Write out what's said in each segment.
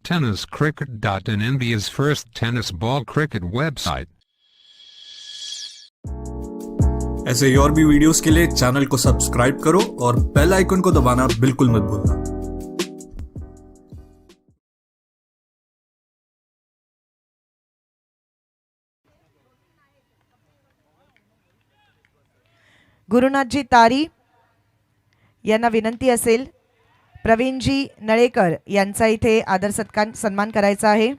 tenniscricket.in, India's first tennis ball cricket website. ऐसे ही और भी वीडियोस के लिए चैनल को सब्सक्राइब करो और बेल आइकन को दबाना बिल्कुल मत भूलना। गुरुनाथजी तारी यांना विनंती असेल प्रवीणजी नळेकर यांचा इथे आदर सत्कार सन्मान करायचा आहे।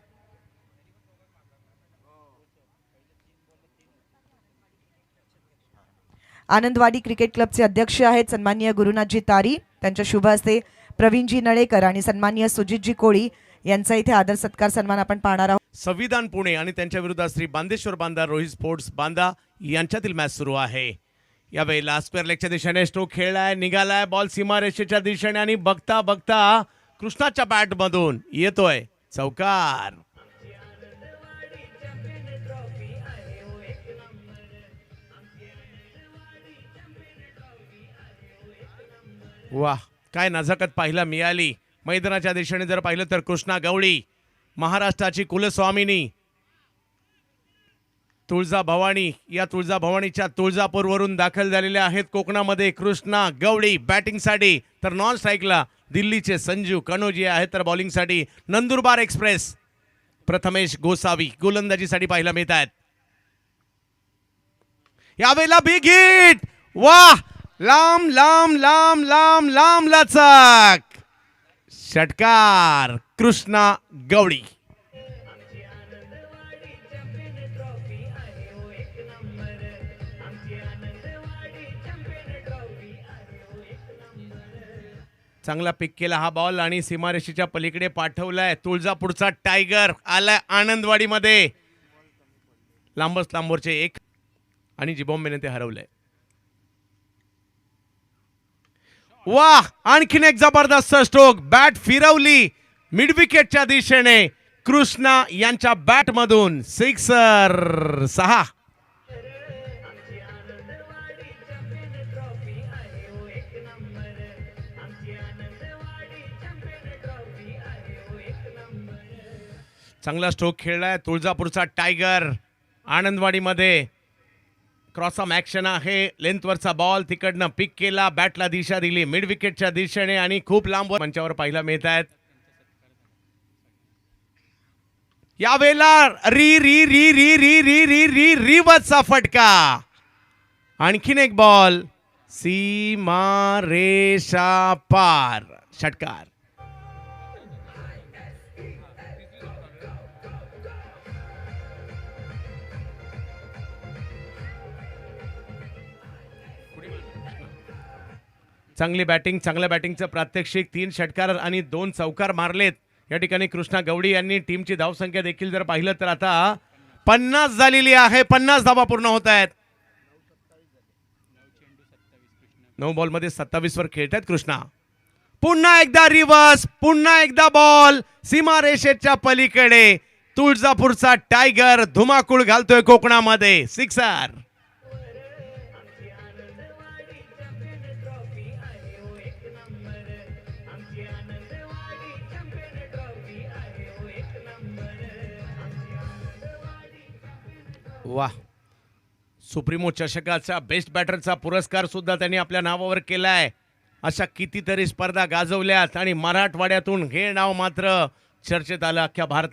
आनंदवाडी क्रिकेट क्लबचे अध्यक्ष आहेत सन्माननीय गुरुनाथजी तारी, त्यांच्या शुभ हस्ते प्रवीणजी नळेकर आणि सन्माननीय सुजितजी कोळी यांचा इथे आदर सत्कार सन्मान आपण पाहणार आहोत। संविधान पुणे आणि त्यांच्या विरुद्ध श्री बांदेश्वर बांदा रोहित स्पोर्ट्स बांदा यांच्यातील मॅच सुरू आहे। यावेळेला स्क्वेअर लेगच्या दिशेने स्ट्रोक खेळलाय, निघालाय बॉल सीमारेषेच्या दिशेने आणि बघता बघता कृष्णाच्या बॅट मधून येतोय चौकार। वाह, काय नजाकत पाहायला मिळाली। मैदानाच्या दिशेने जर पाहिलं तर कृष्णा गवळी, महाराष्ट्राची कुलस्वामिनी तुळजा भवानी, या तुळजा भवानीच्या तुळजापूरवरून दाखल झालेल्या आहेत कोकणामध्ये कृष्णा गवळी बॅटिंगसाठी, तर नॉन स्ट्राईकला दिल्लीचे संजू कनोजी आहेत, तर बॉलिंगसाठी नंदुरबार एक्सप्रेस प्रथमेश गोसावी गोलंदाजीसाठी पाहायला मिळत आहेत। यावेळेला बिग हिट, वाह, लांब लांब लांब लांब लांब लचक षटकार कृष्णा गवळी। चांगला पिक केला हा बॉल आणि सीमारेषेच्या पलीकडे पाठवलाय। तुळजापूरचा टायगर आलाय आनंदवाडीमध्ये, लांबच लांबवरचे एक आणि जिबॉम्बेने ते हरवलंय। वाह, आणखीन एक जबरदस्त स्ट्रोक, बॅट फिरवली मिड विकेटच्या दिशेने, कृष्णा यांच्या बॅट मधून सिक्सर 6। चांगला स्ट्रोक खेळलाय तुळजापूरचा टायगर आनंदवाडीमध्ये। क्रॉस ऑम ॲक्शन आहे, लेंथवरचा बॉल तिकडनं पिक केला, बॅटला दिशा दिली मिड विकेटच्या दिशेने आणि खूप लांब मंचावर पाहायला मिळत आहेत। यावेळेला री री री री री री री री रिवचा फटका, आणखीन एक बॉल सीमा रेषा पार षटकार। चांगली बॅटिंग, चांगल्या बॅटिंगचं प्रात्यक्षिक, 3 षटकार आणि 2 चौकार मारलेत या ठिकाणी कृष्णा गवळी यांनी। टीमची धावसंख्या देखील जर पाहिलं तर आता 50 झालेली आहे, 50 धावा पूर्ण होत आहेत। 9 बॉलमध्ये 27 वर खेळत आहेत कृष्णा। पुन्हा एकदा रिव्हर्स, पुन्हा एकदा बॉल सीमारेषेच्या पलीकडे, तुळजापूरचा टायगर धुमाकूळ घालतोय कोकणामध्ये, सिक्सर। वाह, सुप्रीमो चषकाचा बेस्ट बॅटरचा पुरस्कार सुद्धा त्यांनी आपल्या नावावर केलाय। अशा कितीतरी स्पर्धा गाजवल्यात आणि मराठवाड्यातून हे नाव मात्र चर्चेत आलं अख्ख्या भारतात।